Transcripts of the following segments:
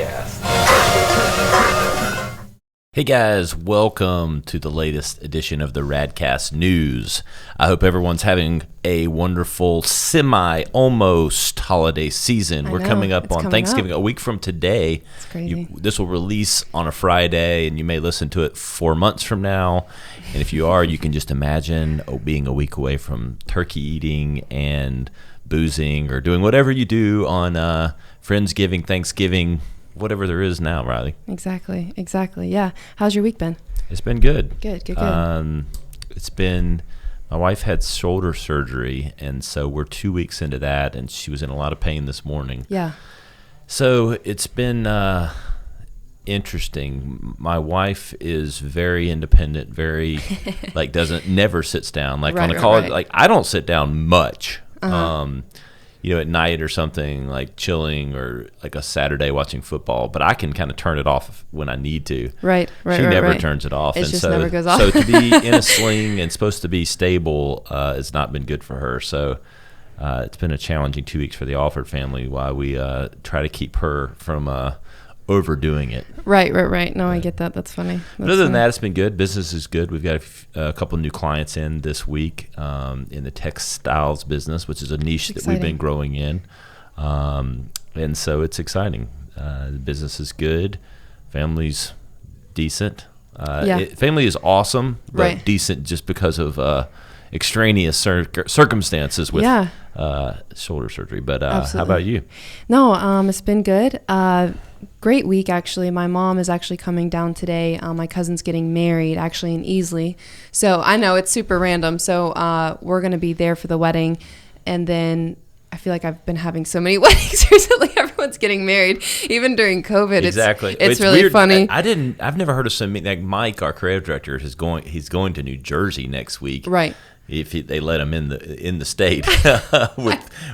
Radcast. Hey guys, welcome to the latest edition of the Radcast News. I hope everyone's having a wonderful almost holiday season. We're coming up on Thanksgiving a week from today. It's crazy. This will release on a Friday, and you may listen to it 4 months from now. And if you are, you can just imagine being a week away from turkey eating and boozing or doing whatever you do on Friendsgiving, Thanksgiving, whatever there is now, Reiley. Exactly. Yeah. How's your week been? It's been good. Good. It's been, my wife had shoulder surgery, and so we're 2 weeks into that, and she was in a lot of pain this morning. Yeah. So it's been interesting. My wife is very independent, very, never sits down. On a call, I don't sit down much. At night or something, like chilling or like a Saturday watching football, but I can kind of turn it off when I need to. Right. She never turns it off. It just never goes off. So to be in a sling and supposed to be stable has not been good for her. So it's been a challenging 2 weeks for the Alford family while we try to keep her from overdoing it. Right. No, I get that. That's funny. But other than that, it's been good. Business is good. We've got a couple of new clients in this week in the textiles business, which is a niche that we've been growing in. And so it's exciting. The business is good. Family's decent. Family is awesome, but decent just because of extraneous circumstances with shoulder surgery. But how about you? No, it's been good. Great week, actually. My mom is actually coming down today. My cousin's getting married, actually, in Easley. So I know it's super random. So we're going to be there for the wedding. And then I feel like I've been having so many weddings recently. Everyone's getting married, even during COVID. Exactly. It's really weird. funny. I've never heard of some, like Mike, our creative director, he's going to New Jersey next week. Right. If they let him in the state with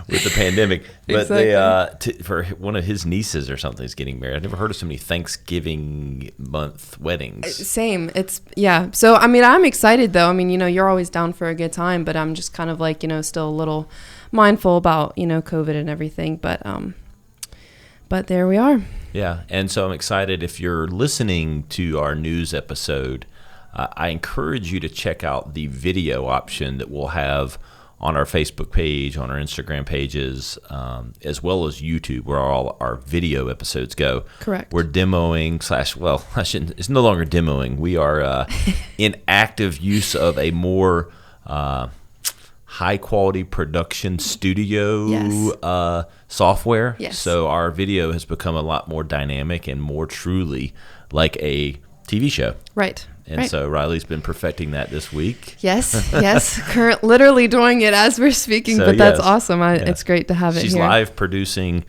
the pandemic, but exactly. For one of his nieces or something is getting married. I've never heard of so many Thanksgiving month weddings. Same. So I mean, I'm excited though. I mean, you're always down for a good time, but I'm just kind of like still a little mindful about COVID and everything. But there we are. Yeah, and so I'm excited. If you're listening to our news episode, I encourage you to check out the video option that we'll have on our Facebook page, on our Instagram pages, as well as YouTube, where all our video episodes go. Correct. We're demoing it's no longer demoing. We are in active use of a more high-quality production studio software. Yes. So our video has become a lot more dynamic and more truly like a TV show. Right. And so Reiley's been perfecting that this week. Yes. Literally doing it as we're speaking, but that's awesome. It's great to have it here. She's live producing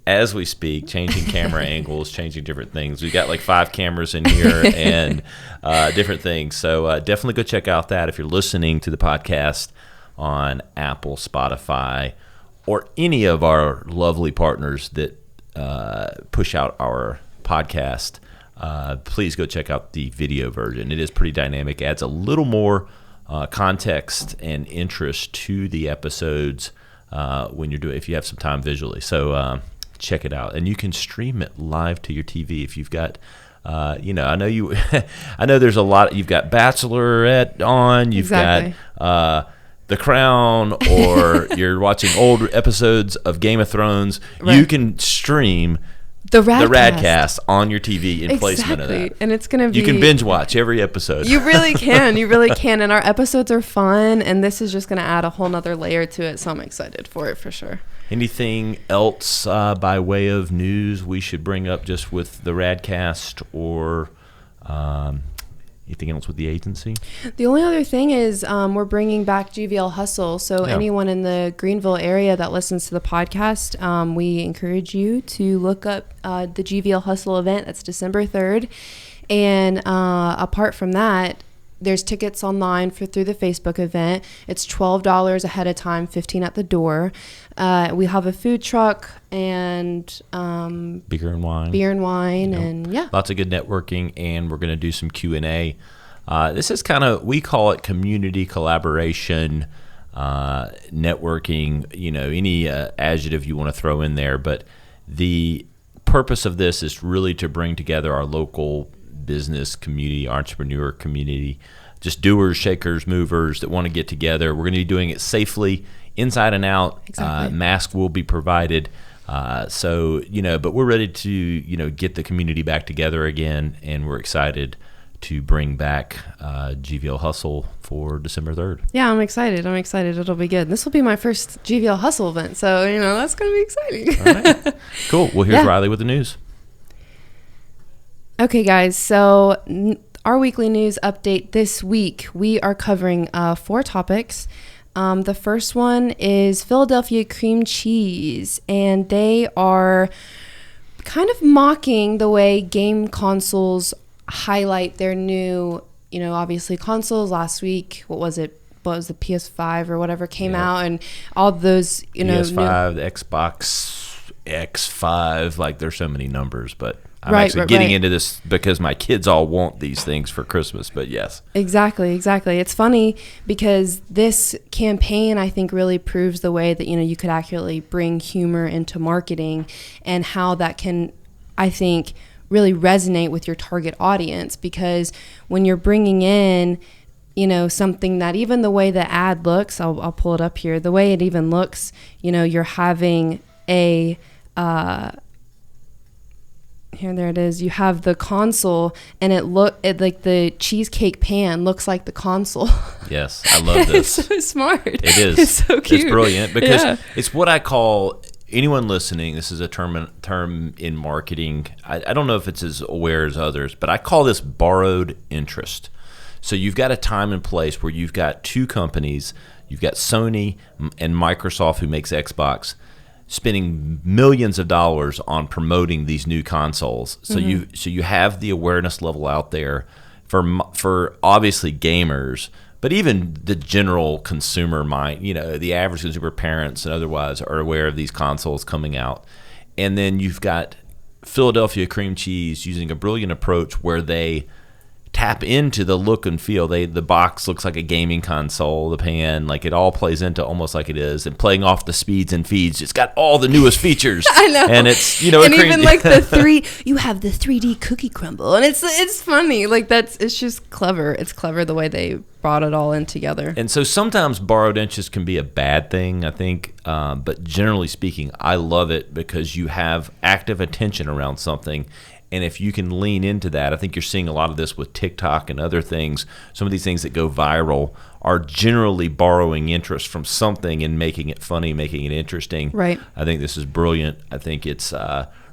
as we speak, changing camera angles, changing different things. We've got like 5 cameras in here and different things. So definitely go check out that if you're listening to the podcast on Apple, Spotify, or any of our lovely partners that push out our podcast. Please go check out the video version. It is pretty dynamic. Adds a little more context and interest to the episodes when you're doing. If you have some time visually, so check it out. And you can stream it live to your TV if you've got. I know you. I know there's a lot. You've got Bachelorette on. You've got The Crown, or you're watching old episodes of Game of Thrones. Right. You can stream the Radcast on your TV in placement of that. And it's going to be... You can binge watch every episode. You really can. And our episodes are fun, and this is just going to add a whole nother layer to it, so I'm excited for it for sure. Anything else by way of news we should bring up just with the Radcast or anything else with the agency? The only other thing is we're bringing back GVL Hustle. So anyone in the Greenville area that listens to the podcast, we encourage you to look up the GVL Hustle event. That's December 3rd. And apart from that, there's tickets online through the Facebook event. It's $12 ahead of time, $15 at the door. We have a food truck and beer and wine, and lots of good networking. And we're going to do some Q&A. This is we call it community collaboration, networking. Any adjective you want to throw in there, but the purpose of this is really to bring together our local business community, entrepreneur community, just doers, shakers, movers that want to get together. We're going to be doing it safely, inside and out. Exactly. Mask will be provided. But we're ready to, get the community back together again, and we're excited to bring back GVL Hustle for December 3rd. Yeah, I'm excited. It'll be good. This will be my first GVL Hustle event, so, that's going to be exciting. All right. Cool. Well, here's Reiley with the news. Okay, guys, so our weekly news update this week, we are covering 4 topics. The first one is Philadelphia cream cheese, and they are kind of mocking the way game consoles highlight their new, obviously consoles. Last week, what was the PS5 or whatever came out, and all those, PS5, the Xbox X5, like there's so many numbers, but I'm actually getting into this because my kids all want these things for Christmas, but yes. Exactly. It's funny because this campaign, I think, really proves the way that, you could accurately bring humor into marketing and how that can, I think, really resonate with your target audience, because when you're bringing in, something that even the way the ad looks, I'll pull it up here, the way it even looks, you're having a, here, there it is. You have the console, and it like the cheesecake pan looks like the console. Yes, I love this. It's so smart. It is. It's so cute. It's brilliant because it's what I call, anyone listening, this is a term in marketing. I don't know if it's as aware as others, but I call this borrowed interest. So you've got a time and place where you've got 2 companies, you've got Sony and Microsoft, who makes Xbox, spending millions of dollars on promoting these new consoles. So you have the awareness level out there for obviously gamers, but even the general consumer mind, the average consumer, parents and otherwise, are aware of these consoles coming out. And then you've got Philadelphia cream cheese using a brilliant approach where they tap into the look and feel. The box looks like a gaming console, the pan, like it all plays into almost like it is, and playing off the speeds and feeds. It's got all the newest features. I know. And it's, and even like you have the 3D cookie crumble, and it's funny. Like it's just clever. It's clever the way they brought it all in together. And so sometimes borrowed interest can be a bad thing, I think, but generally speaking, I love it because you have active attention around something. And if you can lean into that, I think you're seeing a lot of this with TikTok and other things. Some of these things that go viral are generally borrowing interest from something and making it funny, making it interesting. Right. I think this is brilliant. I think it's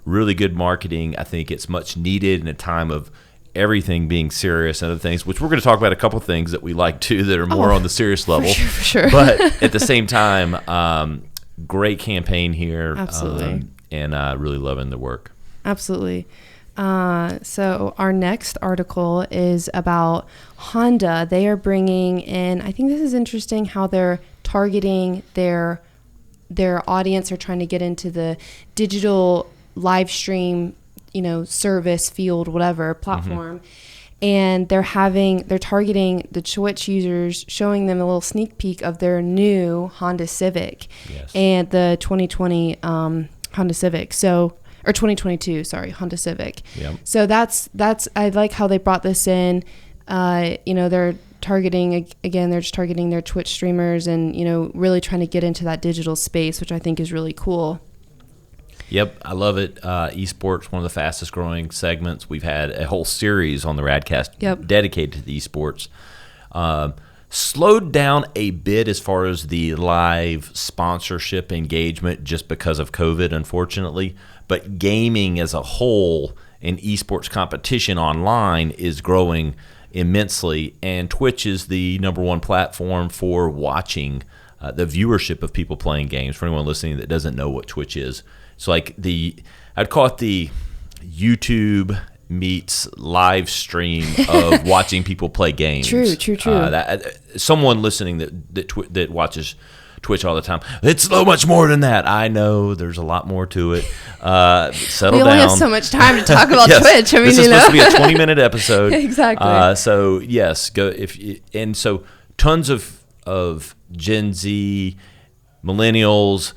really good marketing. I think it's much needed in a time of everything being serious and other things, which we're going to talk about a couple things that we like too that are more on the serious level. For sure. But at the same time, great campaign here. Absolutely. And really loving the work. Absolutely. So our next article is about Honda. They are bringing in, I think this is interesting how they're targeting their audience. Are trying to get into the digital live stream, service field, whatever platform. And they're targeting the Twitch users, showing them a little sneak peek of their new Honda Civic and the 2020 Honda Civic. Or 2022, Honda Civic. Yep. So that's I like how they brought this in. They're targeting, again, they're just targeting their Twitch streamers and, really trying to get into that digital space, which I think is really cool. Yep, I love it. Esports, one of the fastest growing segments. We've had a whole series on the Radcast dedicated to the esports. Slowed down a bit as far as the live sponsorship engagement just because of COVID, unfortunately. But gaming as a whole and esports competition online is growing immensely. And Twitch is the #1 platform for watching the viewership of people playing games. For anyone listening that doesn't know what Twitch is, it's like I'd call it the YouTube meets live stream of watching people play games. True. Someone listening that watches Twitch all the time, it's so much more than that. I know there's a lot more to it. Settle down. We only have so much time to talk about Twitch. I mean, this is supposed to be a 20-minute episode. Exactly. So yes, go so tons of Gen Z, millennials,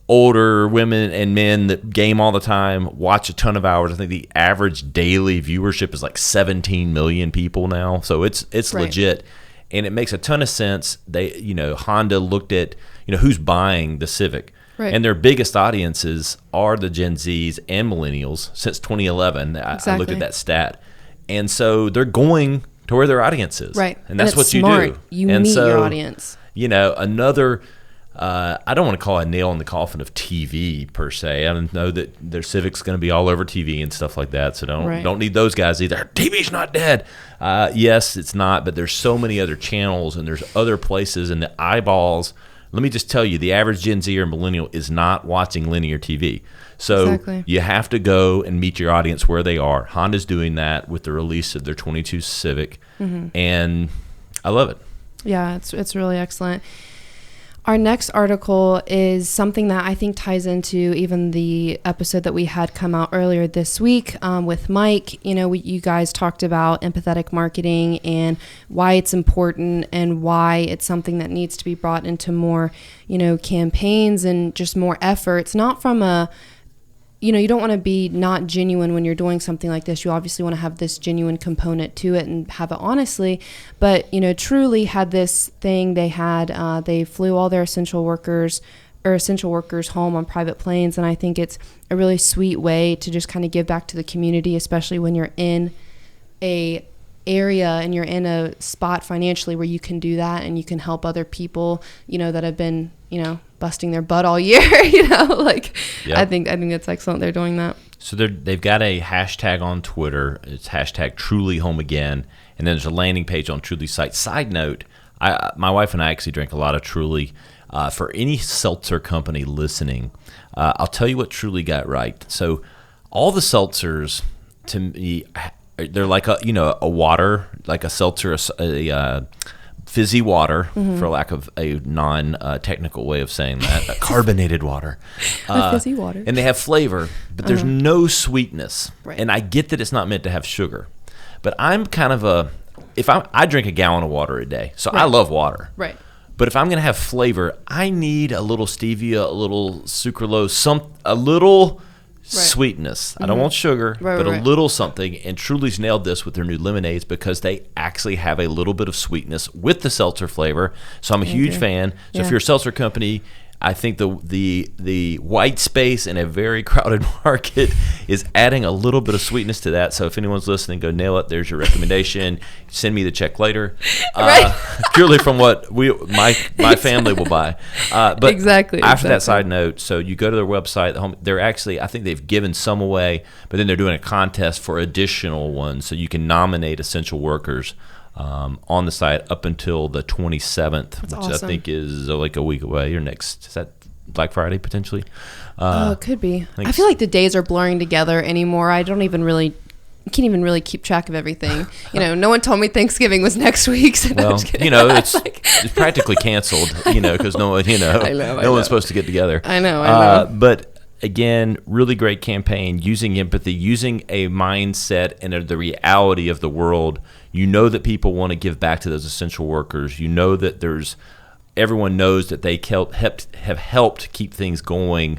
older women and men that game all the time, watch a ton of hours. I think the average daily viewership is like 17 million people now. So it's Right. legit. And it makes a ton of sense. They, Honda looked at, who's buying the Civic. Right. And their biggest audiences are the Gen Zs and millennials since 2011. I looked at that stat. And so they're going to where their audience is. Right. And that's what smart. you do. You and meet so, your audience. Another, I don't want to call it a nail in the coffin of TV per se. I know that their Civic's going to be all over TV and stuff like that. So don't need those guys either. TV's not dead. Yes, it's not, but there's so many other channels and there's other places, and the eyeballs. Let me just tell you, the average Gen Z or millennial is not watching linear TV. So you have to go and meet your audience where they are. Honda's doing that with the release of their 22 Civic, and I love it. Yeah, it's really excellent. Our next article is something that I think ties into even the episode that we had come out earlier this week with Mike. You guys talked about empathetic marketing and why it's important and why it's something that needs to be brought into more, campaigns and just more efforts, not from a, you don't want to be not genuine when you're doing something like this. You obviously want to have this genuine component to it and have it honestly. But, Truly had this thing they flew all their essential workers home on private planes. And I think it's a really sweet way to just kind of give back to the community, especially when you're in a area and you're in a spot financially where you can do that and you can help other people, that have been, busting their butt all year, I think it's excellent they're doing that. So they've got a hashtag on Twitter. It's hashtag Truly Home Again. And then there's a landing page on Truly's site. Side note, my wife and I actually drink a lot of Truly. For any seltzer company listening, I'll tell you what Truly got right. So all the seltzers, to me, they're like a water, like a seltzer, a fizzy water, for lack of a non-technical way of saying that, a carbonated water. Fizzy water. And they have flavor, but there's no sweetness. Right. And I get that it's not meant to have sugar. But I'm kind of I drink a gallon of water a day, so I love water. Right. But if I'm going to have flavor, I need a little stevia, a little sucralose, a little sweetness. I don't want sugar, but a little something. And Truly's nailed this with their new lemonades because they actually have a little bit of sweetness with the seltzer flavor. So I'm a huge fan. So if you're a seltzer company, I think the white space in a very crowded market is adding a little bit of sweetness to that. So if anyone's listening, go nail it. There's your recommendation. Send me the check later. Purely from what my family will buy. But after that side note, so you go to their website. They're actually, I think they've given some away, but then they're doing a contest for additional ones. So you can nominate essential workers on the site up until the 27th, which awesome. I think is like a week away or next. Is that Black Friday potentially? It could be. I feel like the days are blurring together anymore. I can't even really keep track of everything. No one told me Thanksgiving was next week. So well, it's practically canceled, because no one, no one's supposed to get together. I know. But again, really great campaign, using empathy, using a mindset and the reality of the world. That people want to give back to those essential workers. That everyone knows that they have helped keep things going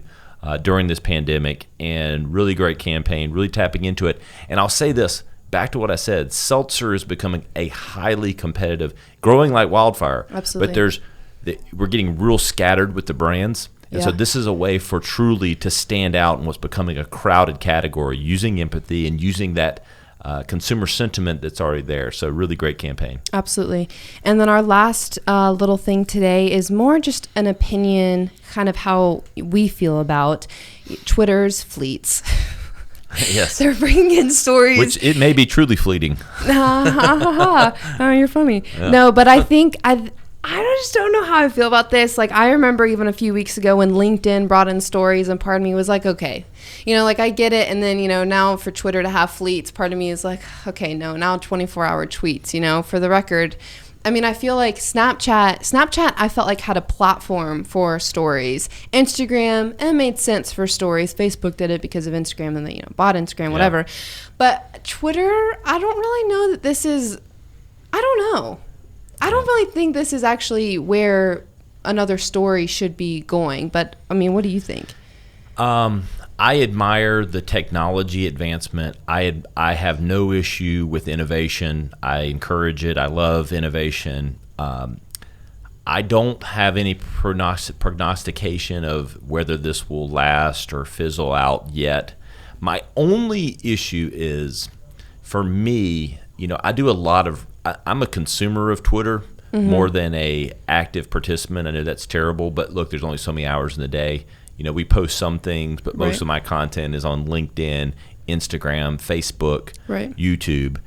during this pandemic, and really great campaign, really tapping into it. And I'll say this, back to what I said, seltzer is becoming a highly competitive, growing like wildfire. Absolutely. But we're getting real scattered with the brands. And so this is a way for Truly to stand out in what's becoming a crowded category, using empathy and using that consumer sentiment that's already there. So really great campaign. Absolutely. And then our last little thing today is more just an opinion, kind of how we feel about Twitter's fleets. Yes. They're bringing in stories. Which it may be truly fleeting. Oh, you're funny. Yeah. No, but I think I just don't know how I feel about this. Like, I remember even a few weeks ago when LinkedIn brought in stories, and part of me was like, okay, I get it. And then, now for Twitter to have fleets, part of me is like, okay, no, now 24-hour tweets, for the record. I mean, I feel like Snapchat, I felt like had a platform for stories. Instagram, it made sense for stories. Facebook did it because of Instagram, and they, bought Instagram, whatever. But Twitter, I don't really know that this is, I don't know. I don't really think this is actually where another story should be going. But I mean, what do you think? I admire the technology advancement. I have no issue with innovation. I encourage it. I love innovation. I don't have any prognostication of whether this will last or fizzle out yet. My only issue is, for me, I do a lot of, I'm a consumer of Twitter more than a active participant. I know that's terrible, but look, there's only so many hours in the day. We post some things, but most of my content is on LinkedIn, Instagram, Facebook, YouTube.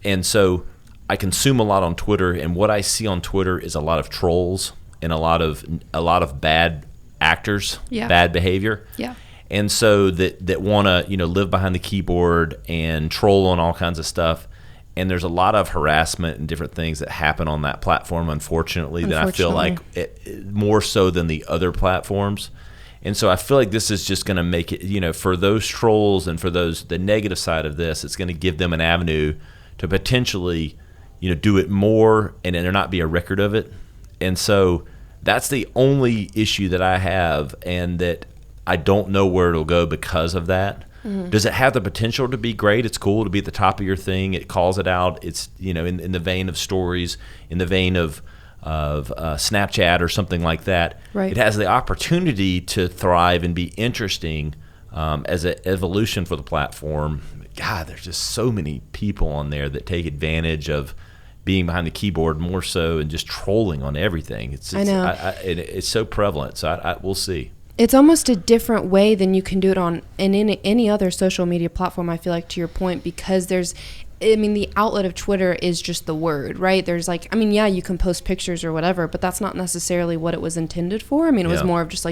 And so I consume a lot on Twitter, and what I see on Twitter is a lot of trolls and a lot of bad actors, bad behavior. Yeah. And so that want to live behind the keyboard and troll on all kinds of stuff. And there's a lot of harassment and different things that happen on that platform, unfortunately. That I feel like more so than the other platforms. And so I feel like this is just going to make it, for those trolls and for the negative side of this, it's going to give them an avenue to potentially, do it more and there not be a record of it. And so that's the only issue that I have, and that I don't know where it'll go because of that. Does it have the potential to be great? It's cool to be at the top of your thing. It calls it out. It's, in the vein of stories, in the vein of Snapchat or something like that. Right. It has the opportunity to thrive and be interesting as an evolution for the platform. God, there's just so many people on there that take advantage of being behind the keyboard more so and just trolling on everything. I know. It's so prevalent. So we'll see. It's almost a different way than you can do it on in any other social media platform, I feel like, to your point, because the outlet of Twitter is just the word, right? There's you can post pictures or whatever, but that's not necessarily what it was intended for. It was more of just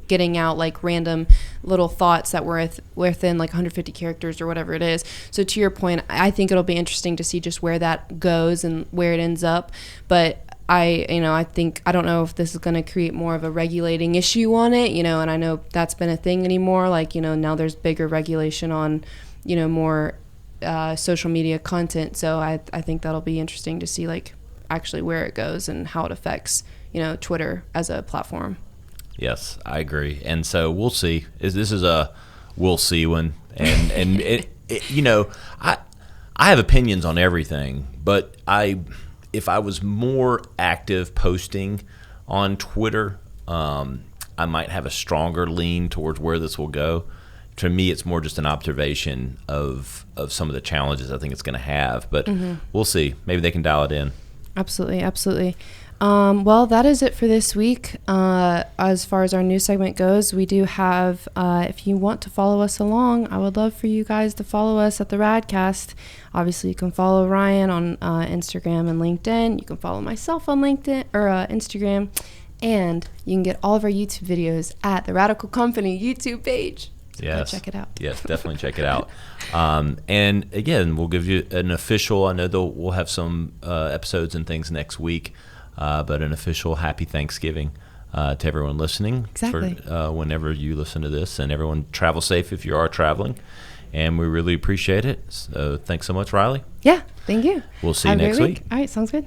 getting out random little thoughts that were within 150 characters or whatever it is. So to your point, I think it'll be interesting to see just where that goes and where it ends up. But I don't know if this is going to create more of a regulating issue on it, and I know that's been a thing anymore. Now there's bigger regulation on, more social media content. So I think that'll be interesting to see actually where it goes and how it affects, Twitter as a platform. Yes, I agree. And so we'll see. This is a we'll see one. And I have opinions on everything, but if I was more active posting on Twitter, I might have a stronger lean towards where this will go. To me, it's more just an observation of some of the challenges I think it's going to have. But we'll see. Maybe they can dial it in. Absolutely. Well, that is it for this week. As far as our news segment goes, we do have, if you want to follow us along, I would love for you guys to follow us at the Radcast. Obviously, you can follow Ryan on Instagram and LinkedIn. You can follow myself on LinkedIn or Instagram. And you can get all of our YouTube videos at the Radical Company YouTube page. So yes. Check it out. Yes, definitely check it out. And again, we'll give you an official, I know we'll have some episodes and things next week, but an official happy Thanksgiving to everyone listening. Exactly. For whenever you listen to this, and everyone travel safe if you are traveling. And we really appreciate it. So thanks so much, Reiley. Yeah, thank you. We'll see you next week. All right, sounds good.